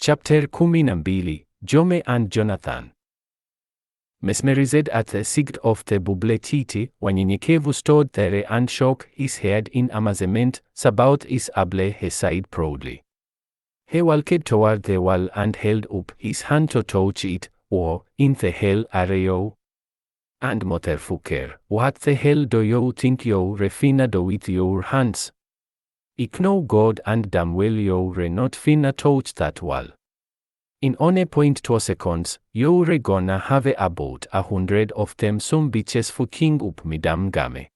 Chapter 12, Jome and Yonathani. Mesmerized at the sight of the bubbletiti, wanyenyekevu stood there and shook his head in amazement, sabaoth his able he sighed proudly. He walked toward the wall and held up his hand to touch it, in the hell are you? And motherfucker, what the hell do you think you're finna do with your hands? Ik know God and damn well you're not finna touch that wall. In only 0.2 seconds, you're gonna have about 100 of them some bitches fucking up me damn game.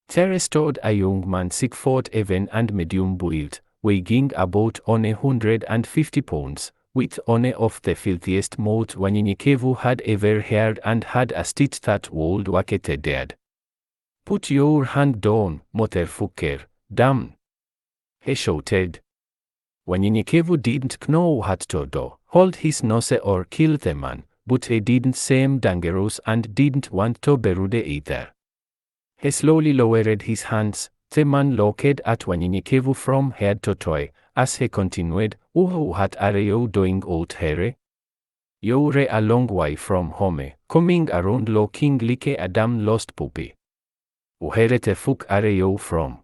There stood a young man 6 foot even and medium build, weighing about 150 pounds, with one of the filthiest mouth wanyenyekevu had ever heard and had a stitch that would wakete dead. Put your hand down, motherfucker, damn! He shouted. Wanyenyekevu didn't know what to do, hold his nose or kill the man, but he didn't seem dangerous and didn't want to be rude either. He slowly lowered his hands. The man looked at Wanyenyekevu from head to toe, as he continued, what are you doing out here? You're a long way from home, coming around looking like a damn lost puppy. Where the fuck are you from?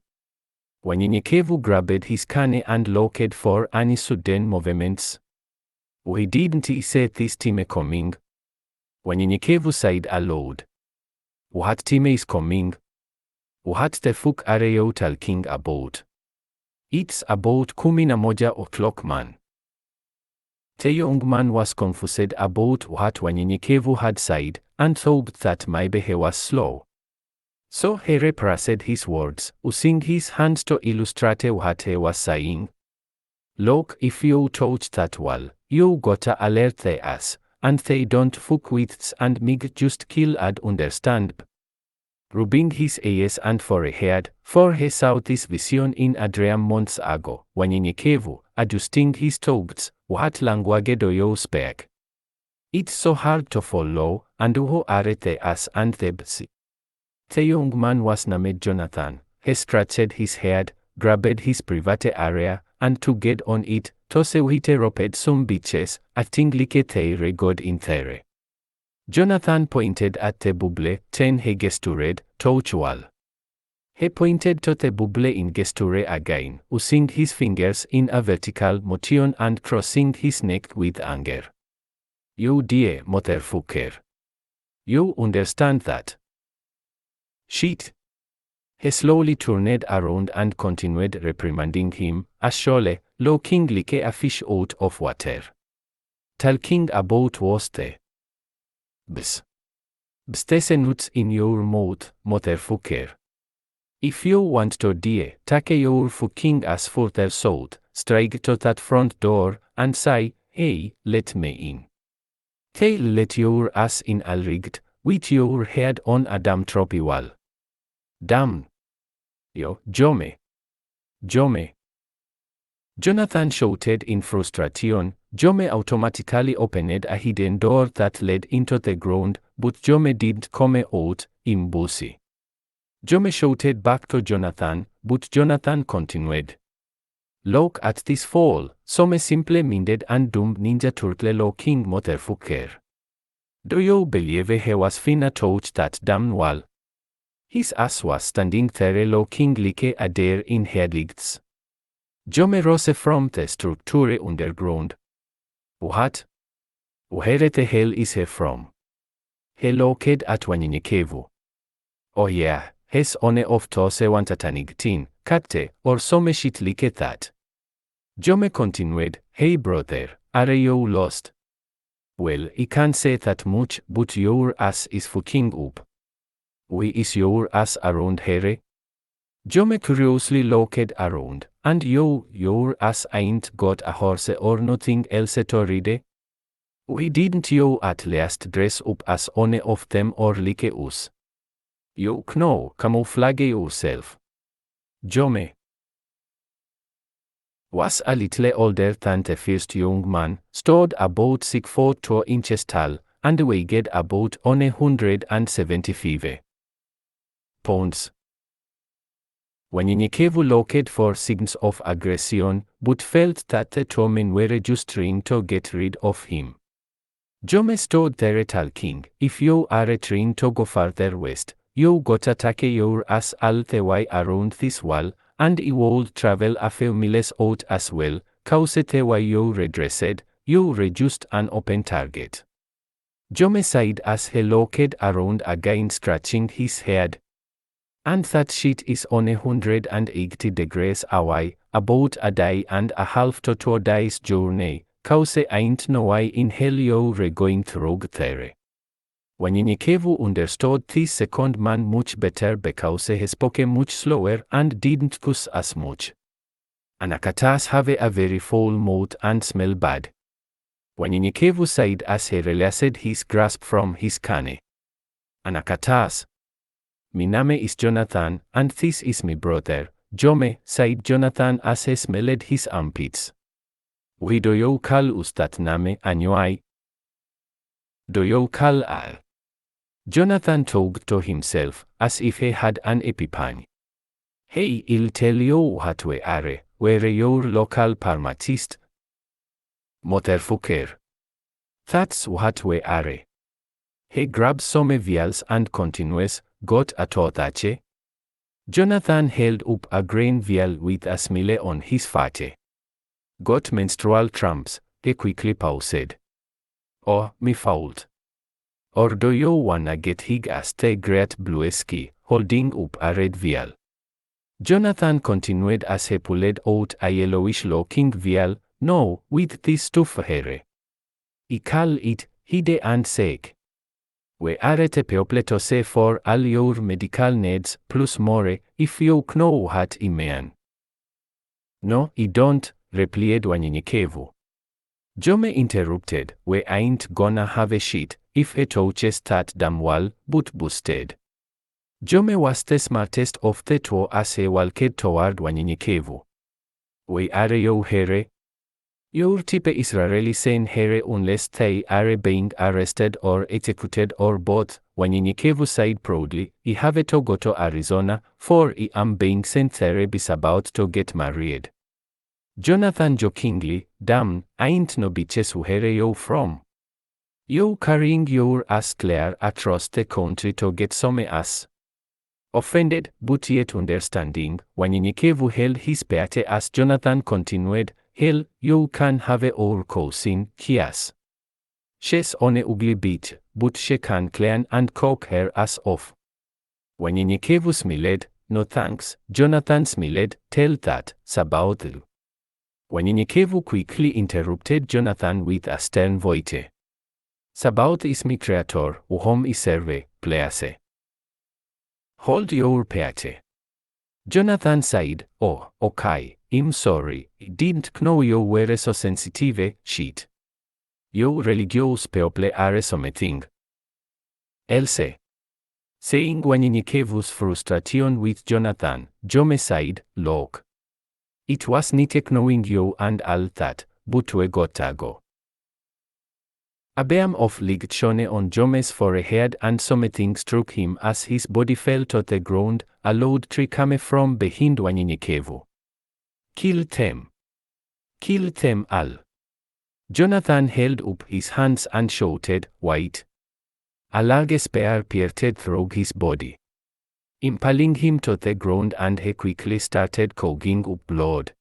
Wanyenyekevu grabbed his cane and looked for any sudden movements. Why didn't he see this team coming? Wanyenyekevu sighed aloud. What team is coming? What the fuck are you talking about? It's about 11 man. The young man was confused about what Wanyenyekevu had said, and thought that maybe he was slow. So he repressed his words, using his hands to illustrate what he was saying. Look, if you touch that wall, you gotta alert the ass, and they don't fuck with and mig just kill and understand. Rubbing his eyes and forehead, for he saw this vision in a dream months ago, Wanyenyekevu, adjusting his thoughts, what language do you speak? It's so hard to follow, and who are the ass and the bsi? The young man was named Yonathani. He scratched his head, grabbed his private area, and to get on it, tossed with roped some bitches, acting like they god in there. Yonathani pointed at the bubble, then he gestured, touch wall. He pointed to the bubble in gesture again, using his fingers in a vertical motion and crossing his neck with anger. You dear motherfucker. You understand that? Shit. He slowly turned around and continued reprimanding him, surely, looking like a fish out of water. Talking about was the Bs. Bstese nuts in your mouth, motherfucker. If you want to die, take your fucking ass further south, straight to that front door, and say, hey, let me in. They'll let your ass in all-rigged, with your head on a damn trophy wall. Damn. Yo, Jome. Jome. Yonathani shouted in frustration. Jome automatically opened a hidden door that led into the ground, but Jome didn't come out, imbusi. Jome shouted back to Yonathani, but Yonathani continued. Look at this fall, some simple minded and dumb ninja turtle looking motherfucker. Do you believe he was finna touch that damn wall? His ass was standing there looking like a deer in headlights. Jome rose from the structure underground. What? Where the hell is he from? He looked at Wanyenyekevu. Oh yeah, he's one of those wantatanigtin, katte, or some shit like that. Jome continued, hey brother, are you lost? Well, I can't say that much, but your ass is fucking up. Why is your ass around here? Jome curiously looked around, and your ass ain't got a horse or nothing else to ride? Why didn't you at least dress up as one of them or like us? You know, camouflage yourself. Jome was a little older than the first young man, stood about 6 foot 2 inches tall, and weighed about 175 pounds. Wanyenyekevu looked for signs of aggression, but felt that the two men were just trying to get rid of him. Jome stood there talking, if you are trying to go further west, you gotta take your ass all the way around this wall, and you will travel a few miles out as well, cause the way you redressed, you reduced an open target. Jome sighed as he looked around again, scratching his head. And that shit is only 180 degrees away, about a day and a half to 2 days journey, cause ain't no way in hell you're going through there. Wanyenyekevu understood this second man much better because he spoke much slower and didn't cuss as much. Anakatas have a very full mouth and smell bad. Wanyenyekevu said as he released his grasp from his cane. Anakatas. My name is Yonathani, and this is my brother, Jome, said Yonathani as he smelled his armpits. Why do you call us that name anyway? Do you call all? Yonathani talked to himself, as if he had an epiphany. Hey, I'll tell you what we are, we're your local pharmacist. Motherfucker. That's what we are. He grabs some vials and continues, got a totache? Yonathani held up a green vial with a smile on his face. Got menstrual cramps, he quickly paused. Oh, me fault. Or do you wanna get hig as the great Blueski, holding up a red vial? Yonathani continued as he pulled out a yellowish-looking vial. No, with this stuff here. I call it, hide and seek. We are te people to say for all your medical needs, plus more, if you know what I mean. No, I don't, replied Wanyenyekevu. Jome interrupted, we ain't gonna have a shit, if he touches that damn wall, but busted. Jome was the smartest of the two as he walked toward Wanyenyekevu. We are you here? Your type Israeli saying here unless they are being arrested or executed or both, Wanyenyekevu said proudly, I have to go to Arizona, for I am being sent there is about to get married. Yonathani jokingly, damn, ain't no bitches where you from. You carrying your ass clear across the country to get some ass. Offended, but yet understanding, Wanyenyekevu held his peate as Yonathani continued, hell, you can have our cousin, Kias. She's on a ugly bitch, but she can clean and cook her ass off. Wanyenyekevu smiled, no thanks, Yonathani smiled, tell that, Sabautl. Wanyenyekevu quickly interrupted Yonathani with a stern voice. Sabaut is my creator, whom I serve, please. Hold your peate. Yonathani said, oh, okay, I'm sorry, I didn't know you were so sensitive, shit. You religious people are something else. Saying Wanyenyekevu's frustration with Yonathani, Jome said, look. It was neat knowing you and all that, but we gotta go. A beam of light shone on Jome's forehead and something struck him as his body fell to the ground, a loud cry came from behind Wanyenyekevu. Kill them. Kill them all. Yonathani held up his hands and shouted, wait. A large spear pierced through his body, impaling him to the ground, and he quickly started coughing up blood.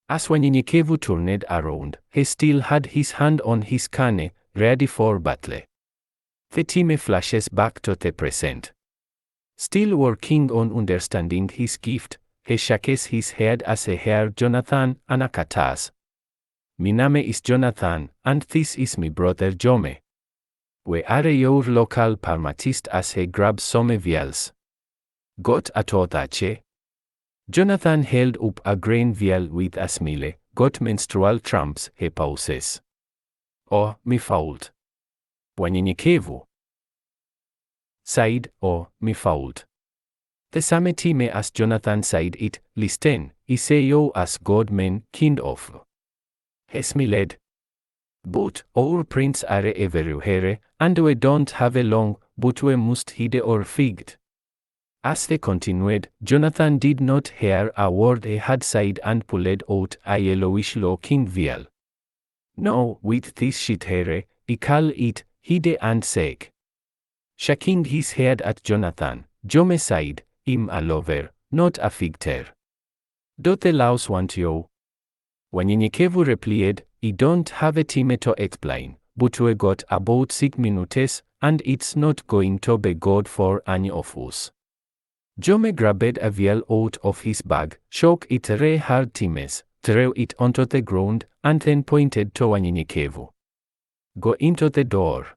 As Wanyenyekevu turned around, he still had his hand on his cane, ready for battle. The team flashes back to the present. Still working on understanding his gift, he shakes his head as he heard Yonathani anakatas. My name is Yonathani, and this is my brother Jome. We are your local pharmacist as he grabs some vials. Got a totache? Yonathani held up a green vial with a smile, got menstrual cramps, he pauses. Oh, me fault. Wanyenyekevu said, oh, me fault. The same time as Yonathani said it, listen, I say you as God men, kind of. He smiled. But our prints are everywhere, and we don't have a long, but we must hide our feet. As they continued, Yonathani did not hear a word he had said and pulled out a yellowish-looking vial. "No, with this shit here, I call it," he did and said. Shaking his head at Yonathani, Jome said, "I'm a lover, not a fictor. Do the laws want you?" Wanyenyekevu replied, "I don't have a time to explain, but we got about 6 minutes, and it's not going to be good for any of us." Jome grabbed a vial out of his bag, shook it 3 hard times, threw it onto the ground, and then pointed to Wanyenyekevu. "Go into the door."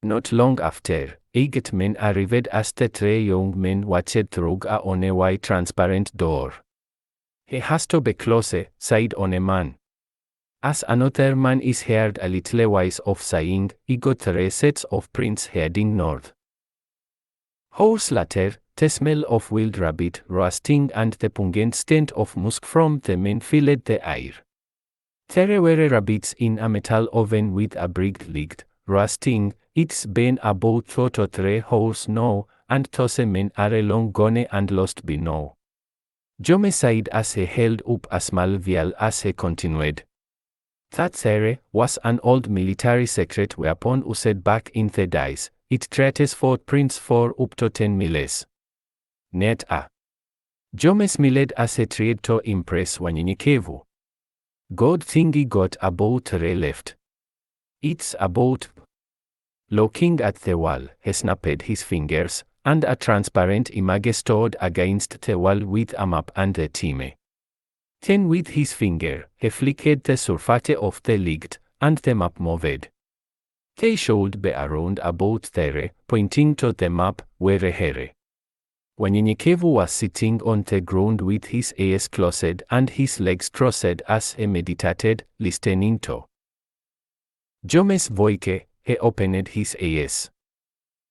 Not long after, 8 men arrived as the 3 young men watched through a one-way transparent door. "He has to be closer," said one man. As another man is heard a little ways off saying, "I got 3 sets of prints heading north." Hours later, the smell of wild rabbit roasting and the pungent scent of musk from the men filled the air. There were rabbits in a metal oven with a brick lid, roasting. It's been about 2 to 3 hours now, and those men are long gone and lost by now. Jome said as he held up a small vial as he continued. "That there was an old military secret weapon used back in the days. It traces footprints for up to 10 miles. Net a." Jome smiled as he tried to impress Wanyenyekevu. "Good thing he got about 3 left. It's about." Looking at the wall, he snapped his fingers, and a transparent image stood against the wall with a map and a time. Then with his finger, he flicked the surface of the lid, and the map moved. They should be around about there, pointing to the map, where here. Wanyenyekevu was sitting on the ground with his eyes closed and his legs crossed as he meditated, listening to Jome's voice. He opened his eyes.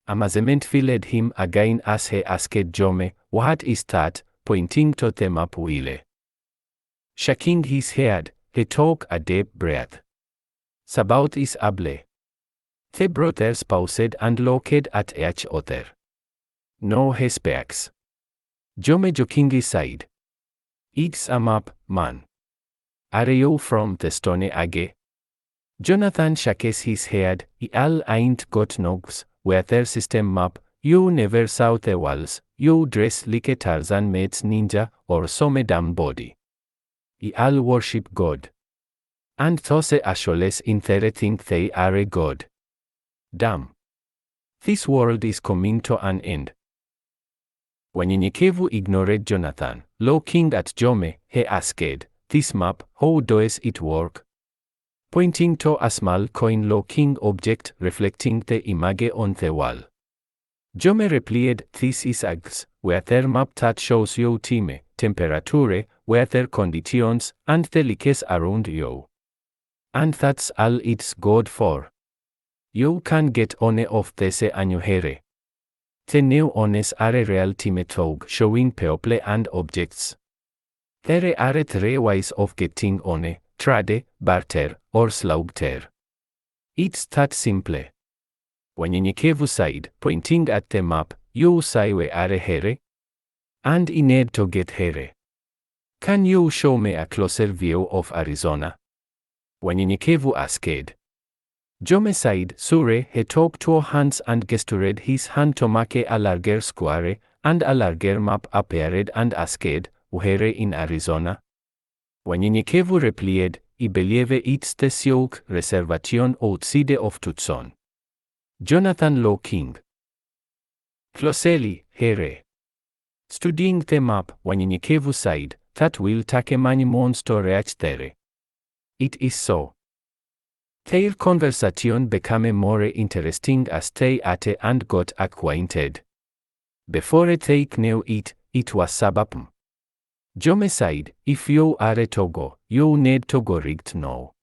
Amazement filled him again as he asked Jome, "What is that?" pointing to the map wheel. Shaking his head, he took a deep breath. "Sabaut is able." The brothers paused and looked at each other. "No, he speaks." Jome jokingly said, "It's a map, man. Are you from the Stone Age?" Yonathani shakes his head. "I ain't got nogs, weather system map. You never saw the walls. You dress like a Tarzan meets ninja, or some damn body. I worship God. And those assholes in there think they are a god. Damn. This world is coming to an end." Wanyenyekevu ignored Yonathani. Looking at Jome, he asked, "This map, how does it work?" Pointing to a small coin-looking object reflecting the image on the wall. Jome replied, "This is a weather map that shows you time, temperature, weather conditions, and the leaks around you. And that's all it's good for. You can get one of these annuhere. The new ones are a real time tog showing people and objects. There are 3 ways of getting one: trade, barter, or slaughter. It's that simple." Wanyenyekevu said, pointing at the map, "You say we are here? And I need to get here. Can you show me a closer view of Arizona?" Wanyenyekevu asked. Jome said, "Sure." He took 2 hands and gestured his hand to make a larger square, and a larger map appeared and asked, "Where in Arizona?" Wanyenyekevu replied, "I believe it's the Sioux Reservation outside of Tucson." Yonathani looking closely, here. Studying the map, Wanyenyekevu said, "That will take many months to reach there." It is so. Their conversation became more interesting as they ate and got acquainted. Before they knew it, it was Sabapm. Jome said, "If you are a Togo, you need to go right now.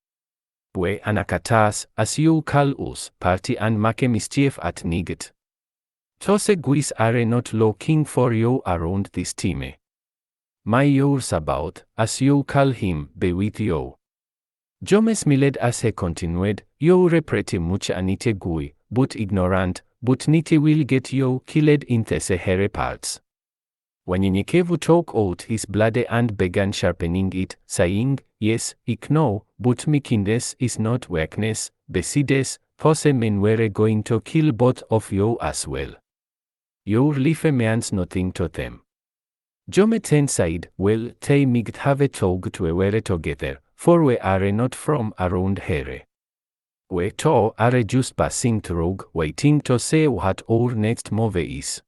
We anakatas, as you call us, party and make mischief at night. Those guys are not looking for you around this time. My yours about, as you call him, be with you." Jome smiled as he continued, "You're pretty much an Itegui, but ignorant, but nite will get you killed in the here parts. Wanyenyekevu took out his blade and began sharpening it, saying, Yes, I know, but my kindness is not weakness, besides, those men were going to kill both of you as well. Your life means nothing to them. Jome then said, Well, they might have talked to were together, for we are not from around here. We too are just passing through, waiting to see what our next move is.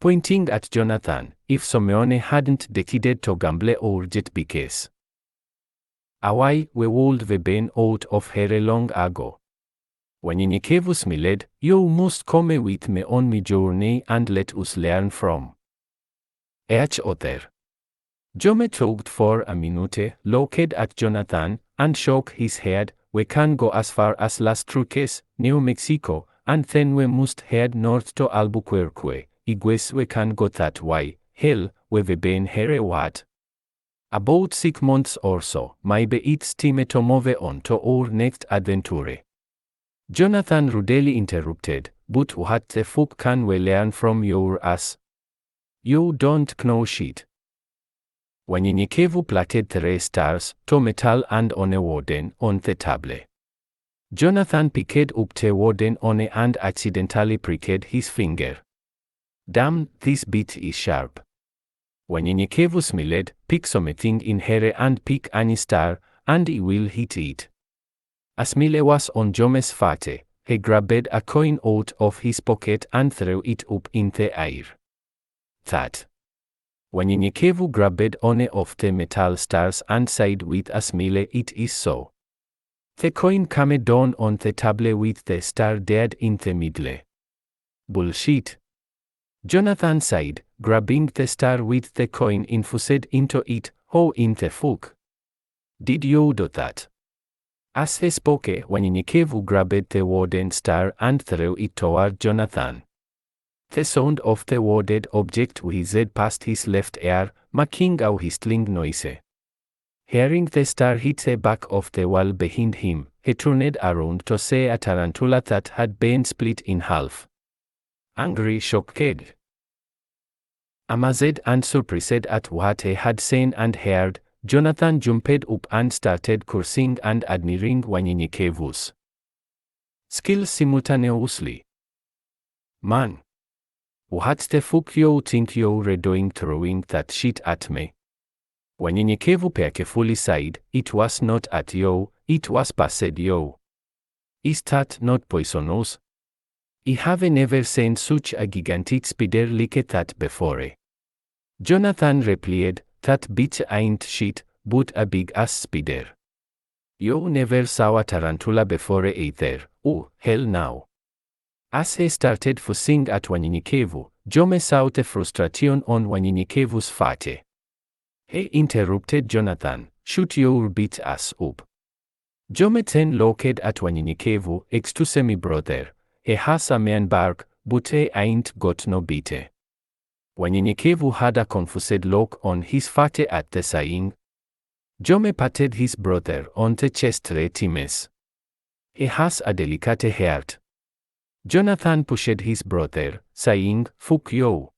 Pointing at Yonathani, if Simeon hadn't decided to gamble or jet because. Away, we would have been out of here long ago. Wanyenyekevu smiled, You must come with me on my journey and let us learn from each other. Jome talked for a minute, looked at Yonathani, and shook his head. We can go as far as Las Truques, New Mexico, and then we must head north to Albuquerque. I guess we can go that way. Hell, we've been here what? About 6 months or so. Maybe it's time to move on to our next adventure. Yonathani rudely interrupted, But what the fuck can we learn from your ass? You don't know shit. Wanyenyekevu platted 3 stars, to metal and on a warden on the table. Yonathani picked up the warden on it and accidentally pricked his finger. Damn, this bit is sharp. Wanyenyekevu smiled, pick something in here and pick any star, and he will hit it. As Mile was on Jome's fate, he grabbed a coin out of his pocket and threw it up in the air. That. Wanyenyekevu grabbed one of the metal stars and said with a smile, It is so. The coin came down on the table with the star dead in the middle. Bullshit. Yonathani said, grabbing the star with the coin infused into it. How in the fuck did you do that? As he spoke, Wanyenyekevu grabbed the wooden star and threw it toward Yonathani. The sound of the worded object whizzed past his left ear, making a whistling noise. Hearing the star hit the back of the wall behind him, he turned around to see a tarantula that had been split in half. Angry, shocked, amazed and surprised at what he had seen and heard, Yonathani jumped up and started cursing and admiring Wanyenyekevu's skills simultaneously. Man! What the fuck you think you're doing throwing that shit at me? Wanyenyekevu carefully said, It was not at you, it was past you. Is that not poisonous? I have never seen such a gigantic spider like that before. Yonathani replied, That bitch ain't shit, but a big-ass spider. You never saw a tarantula before either. Oh, hell no. As he started fussing at Wanyenyekevu, Jome saw the frustration on Wanyenyekevu's face. He interrupted Yonathani, Shoot your bitch ass up. Jome then looked at Wanyenyekevu, Excuse me brother. He has a man bark, but he ain't got no beat. Wanyenyekevu had a confused look on his face at the saying. Jome patted his brother on the chest 3 times. He has a delicate heart. Yonathani pushed his brother, saying, Fuck you.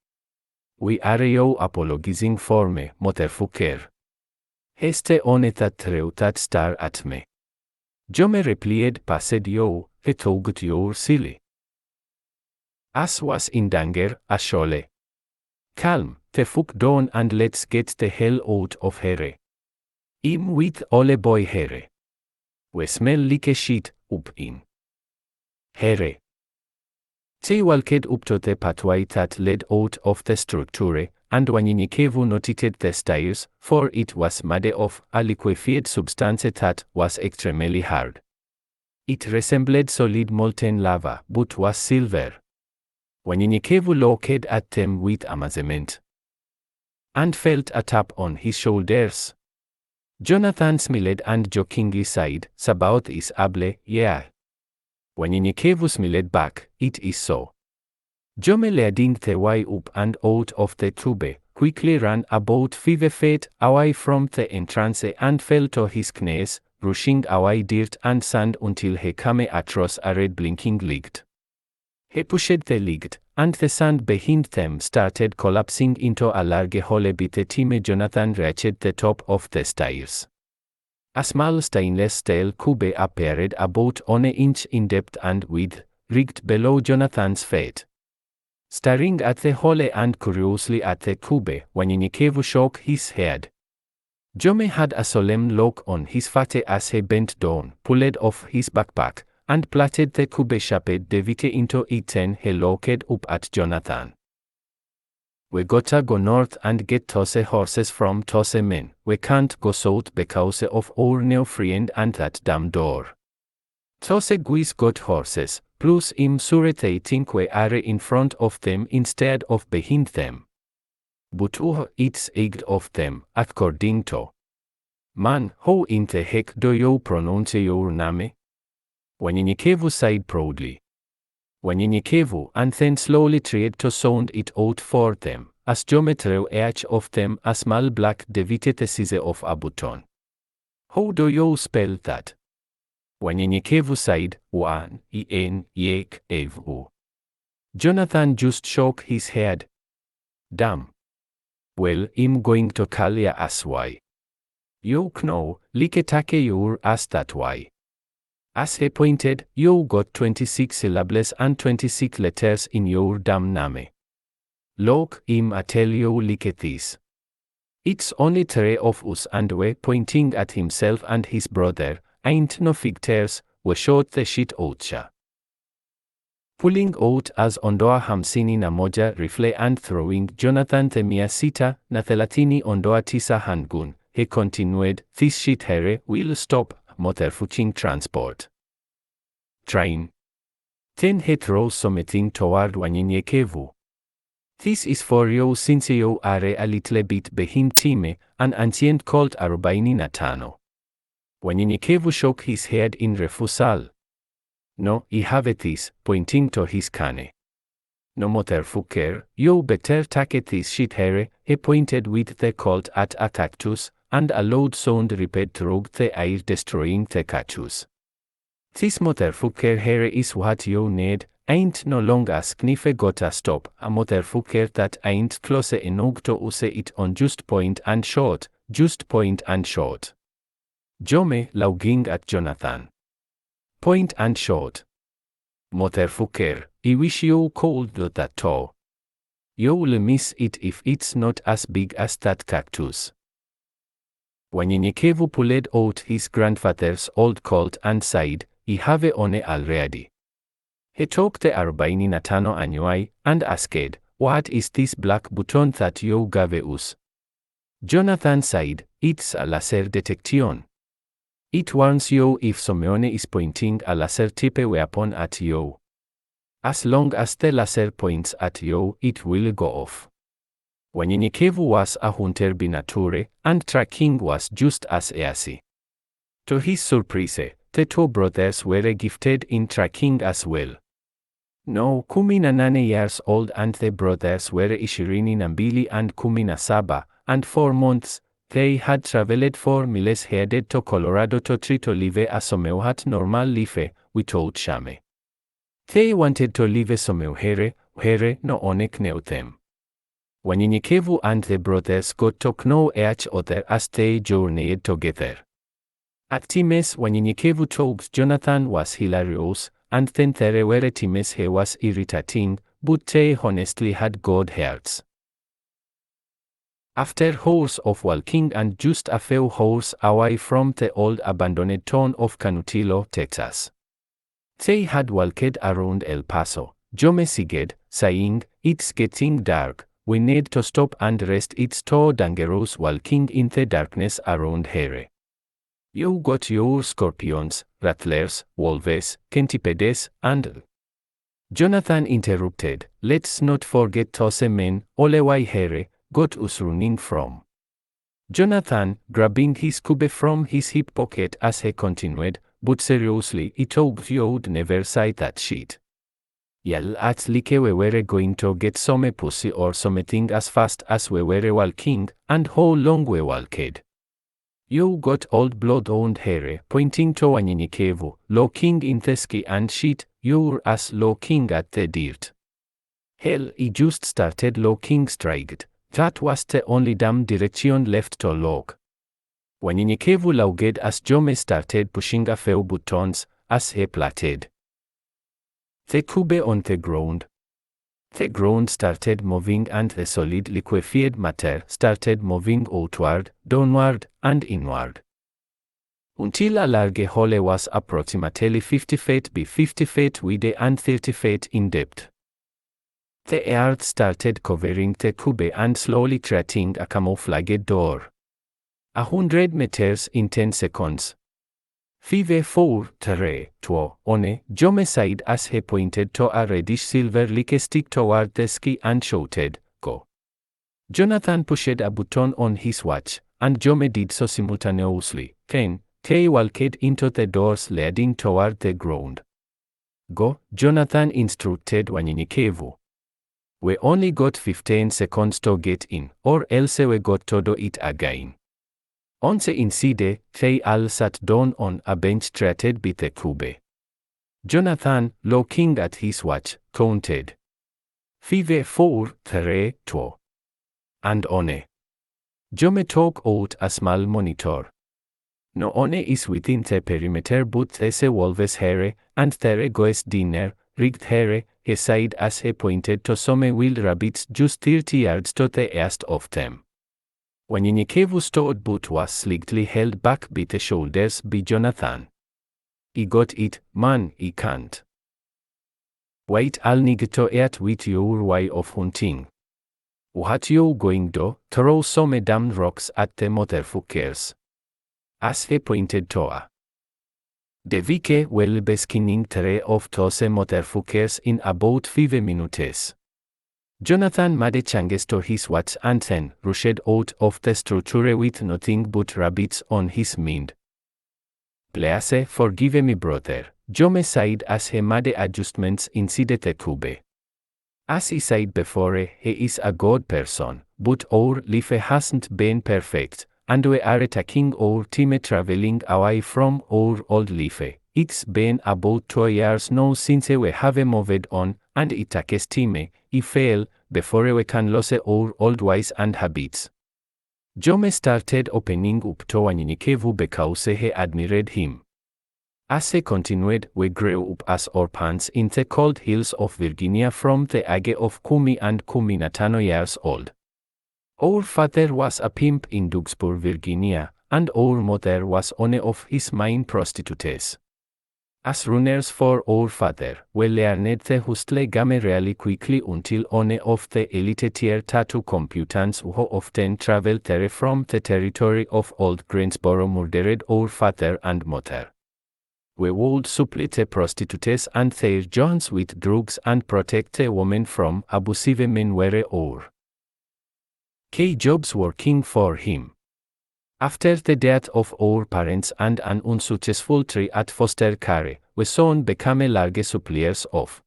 We are you apologizing for me, motherfucker. Este on that threw that star at me. Jome replied, Past you, he thought you're silly. As was in danger, Ashole. Calm, the fuck down and let's get the hell out of here. I'm with ole boy here. We smell like a shit, up in here. They walked up to the pathway that led out of the structure, and Wanyenyekevu noted the stairs, for it was made of a liquefied substance that was extremely hard. It resembled solid molten lava, but was silver. Wanyenyekevu looked at them with amazement and felt a tap on his shoulders. Yonathani smiled and jokingly said, Sabaoth is able, yeah. Wanyenyekevu smiled back, It is so. Jome leading the way up and out of the tube, quickly ran about 5 feet away from the entrance and fell to his knees, brushing away dirt and sand until he came across a red blinking light. He pushed the ligged, and the sand behind them started collapsing into a large hole. By the time Yonathani reached the top of the stairs, a small stainless steel cube appeared about 1 inch in depth and width, rigged below Yonathani's feet. Staring at the hole and curiously at the cube, unyenyekevu shook his head. Jome had a solemn look on his face as he bent down, pulled off his backpack, and platted the cube shaped devite into it. Then he looked up at Yonathani. We gotta go north and get those horses from those men. We can't go south because of our new friend and that damn door. Those guys got horses, plus Sura they think we are in front of them instead of behind them. But it's eight of them, according to. Man, how in the heck do you pronounce your name? Unyenyekevu said proudly. Unyenyekevu, and then slowly tried to sound it out for them, as Jome threw each of them a small black devite the size of a button. How do you spell that? Unyenyekevu said, N-Y-N-Y-E-K-E-V-U. Yonathani just shook his head. Damn. Well, I'm going to call ya as why. You know, like take your as that why. As he pointed, you got 26 syllables and 26 letters in your damn name. Look, I tell you like this. It's only 3 of us and we, pointing at himself and his brother, ain't no figures, we shot the shit out ya. Pulling out as ondoa 51 rifle and throwing Yonathani the 630 ondoa 9 handgun, he continued, this shit here will stop motorfucking transport. Train. Then he throws something toward unyenyekevu. This is for you since you are a little bit behind time, an ancient called 45. Unyenyekevu shook his head in refusal. No, I have this, pointing to his cane. No motherfucker, you better take this shit here, he pointed with the Colt at a cactus, and a loud sound ripped through the air destroying the cactus. This motherfucker here is what you need, ain't no longer sknife gotta stop, a motherfucker that ain't close enough to use it on just point and shot, just point and shot. Jome lounging at Yonathani. Point and shot. Motherfucker, I wish you could do that too. You'll miss it if it's not as big as that cactus. Unyenyekevu pulled out his grandfather's old Colt and said, I have one already. He took the 45 annuai and asked, what is this black button that you gave us? Yonathani said, it's a laser detection. It warns you if someone is pointing a laser type weapon at you. As long as the laser points at you, it will go off. Unyenyekevu was a hunter by nature, and tracking was just as easy. To his surprise, the 2 brothers were gifted in tracking as well. No, 19 years old and the brothers were 22 and 17, and 4 months, they had traveled 4 miles headed to Colorado to try to live a somewhat normal life, without shame. They wanted to live somewhere where no one knew them. Unyenyekevu and the brothers got to know each other as they journeyed together. At times Unyenyekevu thought Yonathani was hilarious, and then there were times he was irritating, but they honestly had good hearts. After hours of walking and just a few hours away from the old abandoned town of Canutillo, Texas, they had walked around El Paso. Jome sighed, saying, it's getting dark, we need to stop and rest. It's too dangerous walking in the darkness around here. You got your scorpions, rattlers, wolves, centipedes, and... Yonathani interrupted, let's not forget those men, Olewai here, got us running from. Yonathani, grabbing his cube from his hip pocket as he continued, but seriously, I thought you'd never say that shit. Yell at like we were going to get some pussy or something as fast as we were walking, and how long we walked. You got old blood on here, pointing to Unyenyekevu, looking in the sky and shit, you're as looking at the dirt. Hell, I just started looking straight. That was the only damn direction left to look. Wanyenyekevu lauged as Jome started pushing a few buttons, as he platted the cube on the ground. The ground started moving and the solid liquefied matter started moving outward, downward, and inward. Until a large hole was approximately 50 feet by 50 feet wide and 30 feet in depth. The earth started covering the cube and slowly creating a camouflaged door. 100 meters in 10 seconds. 5, 4, 3, 2, 1, Jome said as he pointed to a reddish silver-like stick toward the sky and shouted, "Go." Yonathani pushed a button on his watch, and Jome did so simultaneously. Then, they walked into the doors leading toward the ground. "Go," Yonathani instructed Wanyenyekevu. "We only got 15 seconds to get in, or else we got to do it again." Once inside, they all sat down on a bench treated by the cube. Yonathani, looking at his watch, counted 5, 4, 3, 2. And one. Jome took out a small monitor. No one is within the perimeter but the wolves here, and there goes dinner, rigged here, he said as he pointed to some wild rabbits just 30 yards to the east of them. Wanyenyekevu's stout boot was slightly held back by the shoulders by Yonathani. "I got it, man, I can't. Wait, I'll need to eat with your way of hunting. What you going to throw some damn rocks at the motherfuckers?" As he pointed to a the vike will be skinning 3 of those motherfuckers in about 5 minutes. Yonathani made changes to his watch and then rushed out of the structure with nothing but rabbits on his mind. "Please forgive me, brother," Jome said as he made adjustments inside the cube. As he said before, he is a good person, but our life hasn't been perfect, and we are taking our time traveling away from our old life. It's been about 2 years now since we have moved on, and it takes time, I feel, before we can lose our old ways and habits. Jome started opening up to Wanyenyekevu because he admired him. As he continued, "We grew up as orphans in the cold hills of Virginia from the age of 10 and 15 years old. Our father was a pimp in Duxburg, Virginia, and our mother was one of his main prostitutes. As runners for our father, we learned the hustle game really quickly until one of the elite tier tattoo computants who often traveled there from the territory of Old Greensboro murdered our father and mother. We would supply the prostitutes and their joints with drugs and protect the women from abusive men were our key jobs working for him. After the death of our parents and an unsuccessful try at foster care, we soon became large suppliers of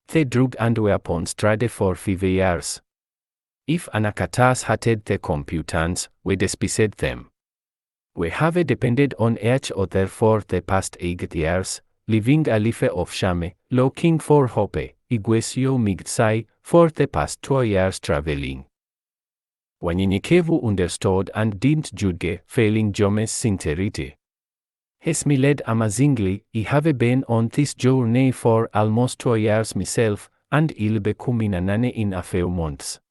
the drug and weapons trade for 5 years. If Anakatas hated the computants, we despised them. We have depended on each other for the past 8 years, living a life of shame, looking for hope, Iguesio Migtsai, for the past 2 years traveling. Wanyenyekevu understood and didn't judge, failing Jome's sincerity. He smiled amazingly. "I have been on this journey for almost 2 years myself, and I'll be coming in a few months.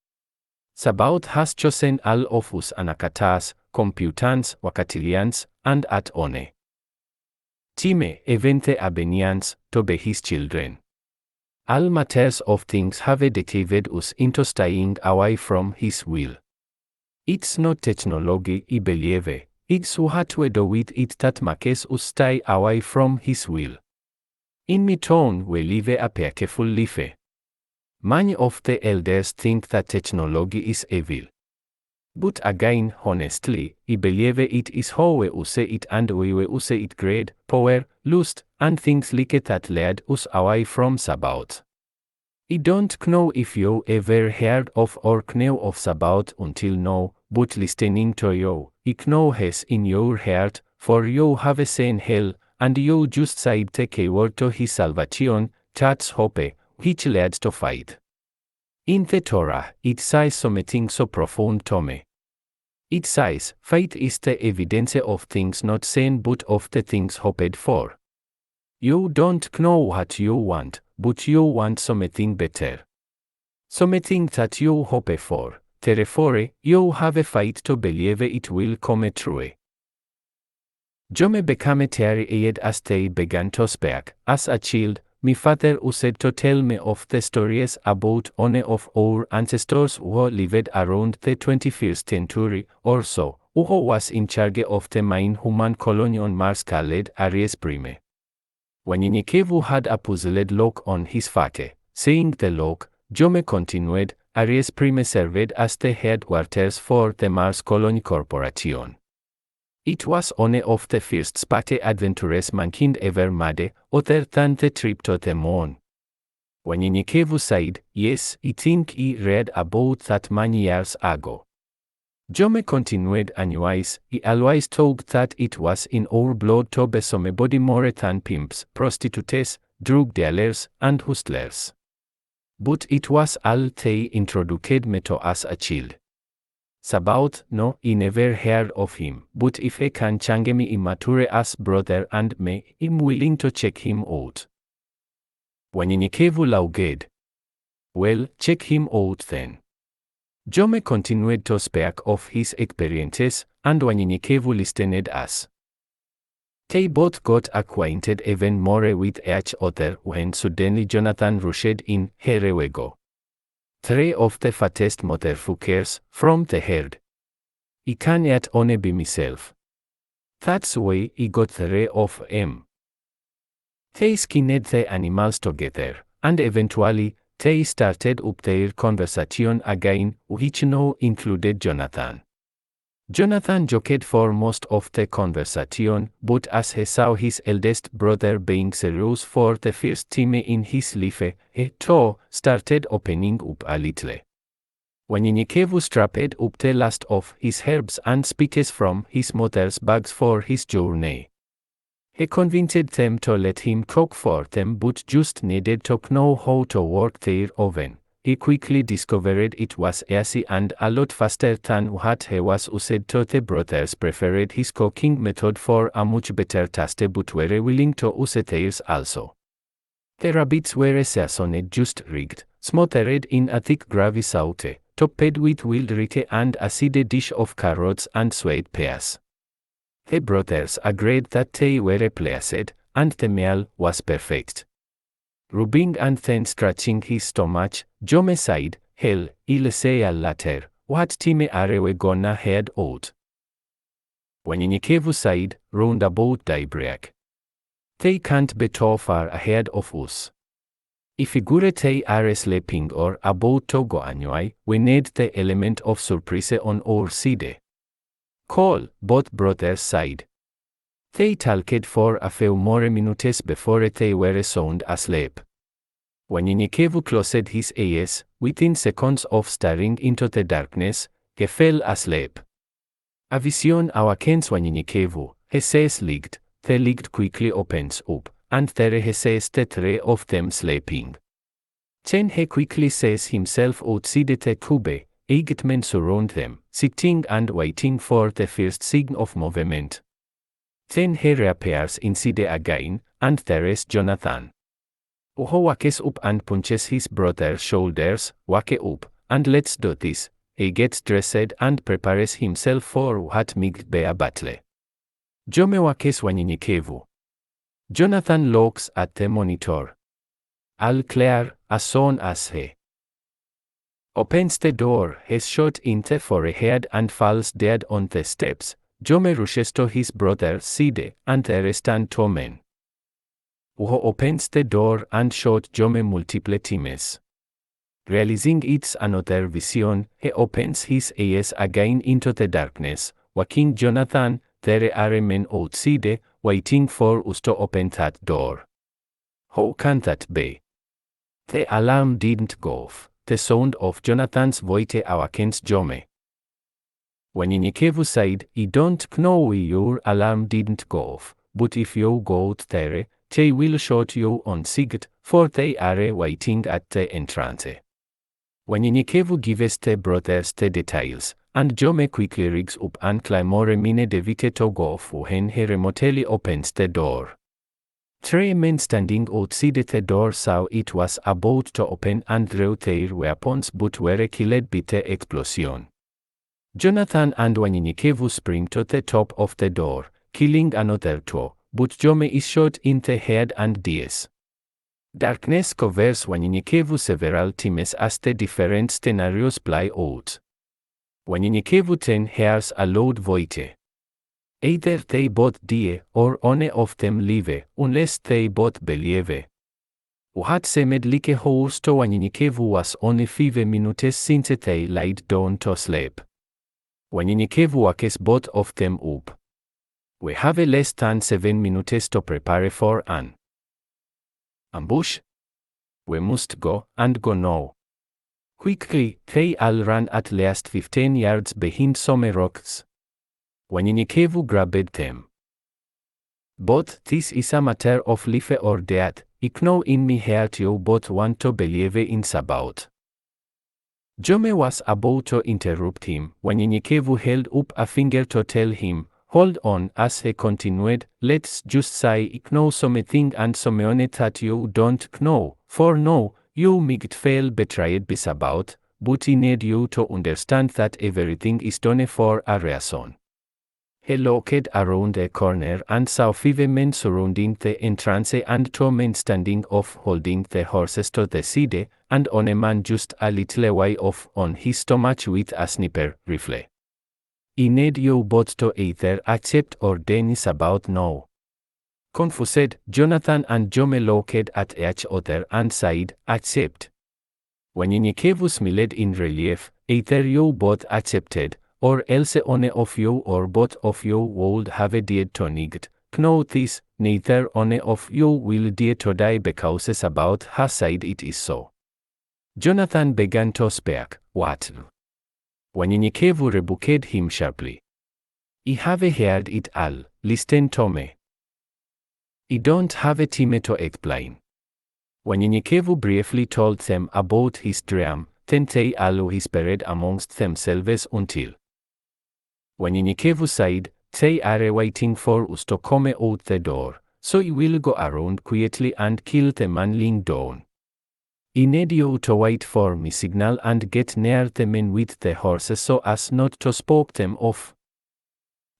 Sabaoth has chosen all of us Anakatas, computants, Wakatilians, and at one time, even the Abenians, to be his children. All matters of things have deceived us into staying away from his will. It's not technology, I believe, it's what we do with it that makes us stay away from his will. In my town, we live a peaceful life. Many of the elders think that technology is evil. But again, honestly, I believe it is how we use it and we use it greed, power, lust, and things like that lead us away from Sabaoth. I don't know if you ever heard of or knew of Sabaoth until now, but listening to you, I know his in your heart, for you have seen hell, and you just said te keyword to his salvation, that's hope, which leads to faith. In the Torah, it says something so profound to me. It says, faith is the evidence of things not seen but of the things hoped for. You don't know what you want, but you want something better. Something that you hope for, therefore, you have a faith to believe it will come true. Jome became teary-eyed as they began to speak. As a child, my father used to tell me of the stories about one of our ancestors who lived around the 21st century or so, who was in charge of the main human colony on Mars called Aries Prime. When Inikevu had a puzzled look on his face, seeing the look, Jome continued, Aries Prime served as the headquarters for the Mars Colony Corporation. It was one of the first space adventures mankind ever made, other than the trip to the moon. When Inikevu said, yes, I think I read about that many years ago. Jome continued, anyways, I always thought that it was in our blood to be somebody more than pimps, prostitutes, drug dealers, and hustlers. But it was all they introduced me to as a child. Sabaoth, no, I never heard of him, but if he can change me immature as brother and me, I'm willing to check him out. When Inikevu laughed, well, check him out then. Jome continued to speak of his experiences, and when Inikevu listened as they both got acquainted even more with each other when suddenly Yonathani rushed in, here we go. 3 of the fattest motherfuckers from the herd. I can't yet only be myself. That's why I got 3 of 'em. They skinned the animals together, and eventually, they started up their conversation again, which now included Yonathani. Yonathani joked for most of the conversation, but as he saw his eldest brother being serious for the first time in his life, he too started opening up a little. When Inikevu strapped up the last of his herbs and spices from his mother's bags for his journey, he convinced them to let him cook for them but just needed to know how to work their oven. He quickly discovered it was easy and a lot faster than what he was used to. The brothers preferred his cooking method for a much better taste but were willing to use theirs also. The rabbits were seasoned just rigged, smothered in a thick gravy sauce, topped with wild rite and a seeded dish of carrots and sweet peas. The brothers agreed that they were pleased, and the meal was perfect. Rubbing and then scratching his stomach, Jome sighed, hell, I'll say later, what time are we gonna head out? When Inikevu sighed, round about daybreak. They can't be too far ahead of us. If they are sleeping or about to go anyway, we need the element of surprise on our side. Cool, both brothers sighed. They talked for a few more minutes before they were sound asleep. When Inikevu closed his eyes, within seconds of staring into the darkness, he fell asleep. A vision awakens when Inikevu, he says ligged, the lid quickly opens up, and there he sees the 3 of them sleeping. Then he quickly sees himself outside the cube, 8 men surround them, sitting and waiting for the first sign of movement. Then he reappears inside again, and there is Yonathani. Uho wakes up and punches his brother's shoulders. Wake up, and let's do this. He gets dressed and prepares himself for what might be a battle. Jome wakes when Inikevu. Yonathani looks at the monitor. All clear, as soon as he opens the door, he's shot in the forehead and falls dead on the steps. Jome rushes to his brother's side, and there stand 2 men. Uho opens the door and shot Jome multiple times. Realizing it's another vision, he opens his eyes again into the darkness. Waking Yonathani, there are men outside, waiting for us to open that door. How can that be? The alarm didn't go off. The sound of Yonathani's voice awakens Jome. When Inikevu said, I don't know why your alarm didn't go off, but if you go out there, they will shoot you on sight, for they are waiting at the entrance. Wanyenyekevu gives the brothers the details, and Jome quickly rigs up and Climore mine devite to go when he remotely opens the door. 3 men standing outside the door saw it was about to open and drew their weapons but were killed by the explosion. Yonathani and Wanyenyekevu spring to the top of the door, killing another 2, but Jome is shot in the head and dies. Darkness covers Wanyenyekevu several times as the different scenarios play out. Wanyenyekevu then hears a loud voice. Either they both die, or one of them live, unless they both believe. Uhat semed like horse to Wanyenyekevu was only 5 minutes since they laid down to sleep. Wanyenyekevu wakes both of them up. We have less than 7 minutes to prepare for an ambush. We must go, and go now. Quickly, they all ran at least 15 yards behind some rocks. Wanyenyekevu grabbed them. But this is a matter of life or death. I know in me heart you both want to believe in about. Jome was about to interrupt him when Wanyenyekevu held up a finger to tell him, hold on, as he continued, let's just say I know something and something that you don't know, for no, you might feel betrayed by about, but I need you to understand that everything is done for a reason. He looked around the corner and saw 5 men surrounding the entrance and 2 men standing off holding the horses to the side, and on a man just a little way off on his stomach with a sniper rifle. I need you both to either accept or deny about now. Confused, Yonathani and Jome looked at each other and said, accept. Wanyenyekevu smiled in relief, either you both accepted, or else one of you or both of you would have died tonight. Know this, neither one of you will die today because about has said it is so. Yonathani began to speak, what? Wanyenyekevu rebuked him sharply. I have heard it all, listen to me. I don't have time to explain. Wanyenyekevu briefly told them about his dream, then they all whispered amongst themselves until Wanyenyekevu said, they are waiting for us to come out the door, so I will go around quietly and kill the man lying down. I need you to wait for me signal and get near the men with the horses so as not to spook them off.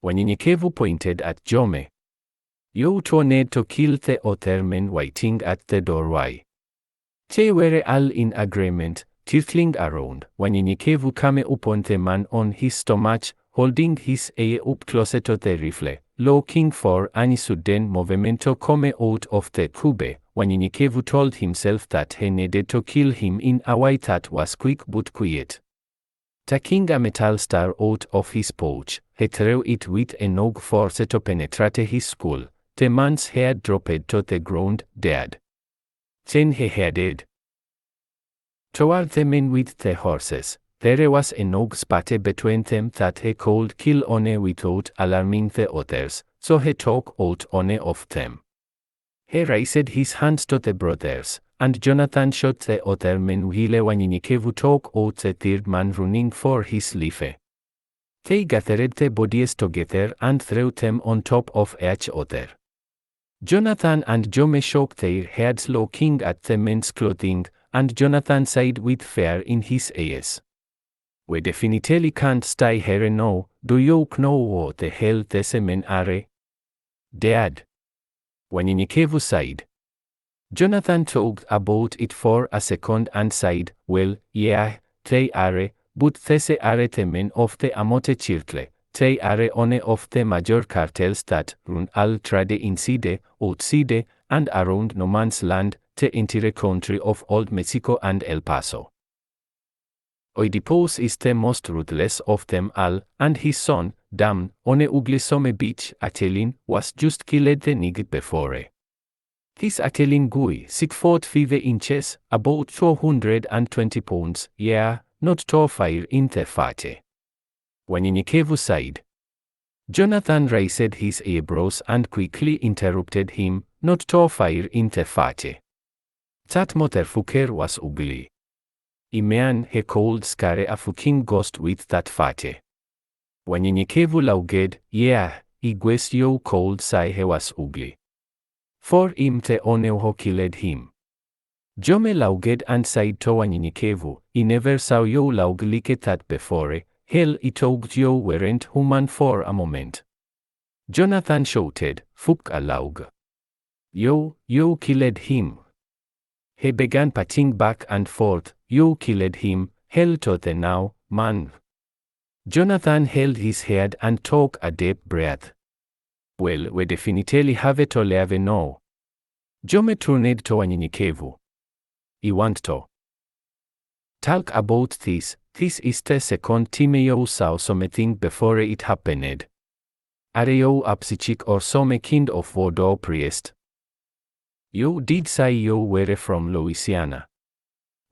Wanyenyekevu pointed at Jome. You two need to kill the other men waiting at the doorway. They were all in agreement, circling around. Wanyenyekevu came upon the man on his stomach, holding his eye up closer to the rifle, looking for any sudden movement to come out of the cube. Wanyenyekevu told himself that he needed to kill him in a way that was quick but quiet. Taking a metal star out of his pouch, he threw it with enough force to penetrate his skull. The man's head dropped to the ground, dead. Then he headed toward the men with the horses. There was enough space between them that he could kill one without alarming the others, so he took out one of them. He raised his hands to the brothers, and Yonathani shot the other men while Wanyenyekevu took out the 3rd man running for his life. They gathered the bodies together and threw them on top of each other. Yonathani and Jome shook their heads looking at the men's clothing, and Yonathani said with fear in his eyes, we definitely can't stay here now. Do you know what the hell these men are? Dead. Wanyenyekevu said. Yonathani thought about it for a second and said, well, yeah, they are, but these are the men of the Amote Circle. They are one of the major cartels that run all trade inside, outside, and around no man's land, the entire country of Old Mexico and El Paso. Oedipus is the most ruthless of them all, and his son, Dam, on a ugly some beach, Atelin, was just killed the night before. His Atelin guy, 6 foot 5 inches, about 220 pounds, yeah, not to fire in the fate. Wanyenyekevu said. Yonathani raised his eyebrows and quickly interrupted him, not to fire inte fate. That motherfucker was ugly. Imean he called scare a fucking ghost with that fate. Wanyenyekevu lauged, yeah, igwes yo called say he was ugly. For him te oneuho killed him. Jome lauged and said to wanyenyekevu, I never saw yo laug like that before, hell I thought yo weren't human for a moment. Yonathani shouted, fuck a laug. Yo killed him. He began patting back and forth, you killed him, hell to the now, man. Yonathani held his head and took a deep breath. Well, we definitely have it to leave now. Jome turned to wanyenyekevu. I want to talk about this is the second time you saw something before it happened. Are you a psychic or some kind of voodoo priest? You did say you were from Louisiana.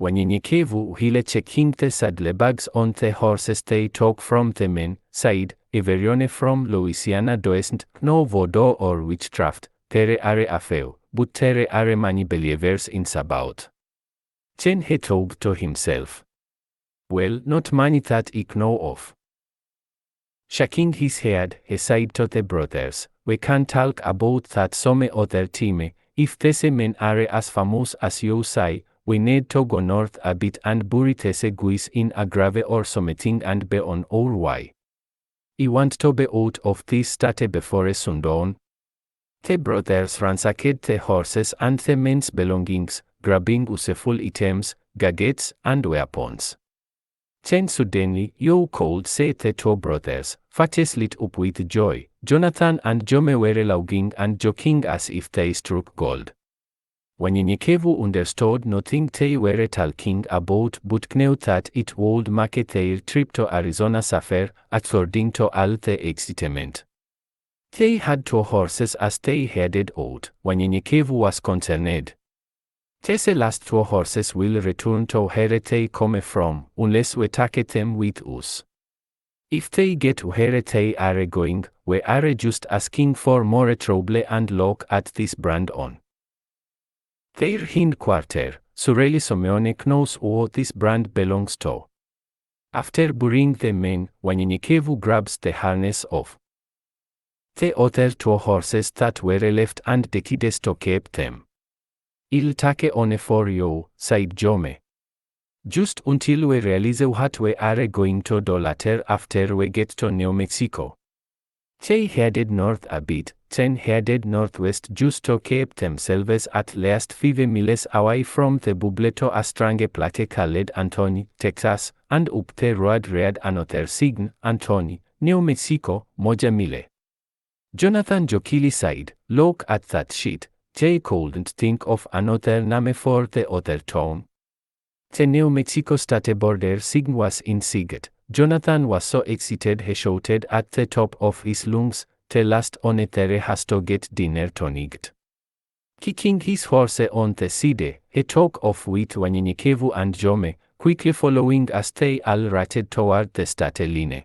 Wanyenyekevu hile checking the saddlebags on the horses they took from the men, said, everyone from Louisiana doesn't know voodoo or witchcraft, there are a few, but there are many believers in about. Then he thought to himself. Well, not many that I know of. Shaking his head, he said to the brothers, we can talk about that some other time. If these men are as famous as you say, we need to go north a bit and bury these guys in a grave or something and be on our way. I want to be out of this state before sundown. The brothers ransacked the horses and the men's belongings, grabbing useful items, gadgets, and weapons. Then suddenly, you could see the two brothers, faces lit up with joy. Yonathani and Jome were laughing and joking as if they struck gold. Wanyenyekevu understood nothing they were talking about but knew that it would make their trip to Arizona safer, according to all the excitement. They had 2 horses as they headed out. Wanyenyekevu was concerned. These last 2 horses will return to where they come from, unless we take them with us. If they get where they are going, we are just asking for more trouble and look at this brand on their hindquarter. Surely Simeone knows who this brand belongs to. After burying the men, Wanyenyekevu grabs the harness off the other 2 horses that were left and decides to keep them. I'll take one for you, said Jome. Just until we realize what we are going to do later after we get to New Mexico. They headed north a bit, then headed northwest just to keep themselves at least 5 miles away from the bubble to a strange place called Anthony, Texas, and up the road read another sign, Anthony, New Mexico, moja mile. Yonathani jokingly said, look at that shit. They couldn't think of another name for the other town. The New Mexico state border sign was in sight. Yonathani was so excited he shouted at the top of his lungs, the last one there has to get dinner tonight. Kicking his horse on the side, he took off with Wanyenyekevu and Jome, quickly following as they all ratted toward the state line.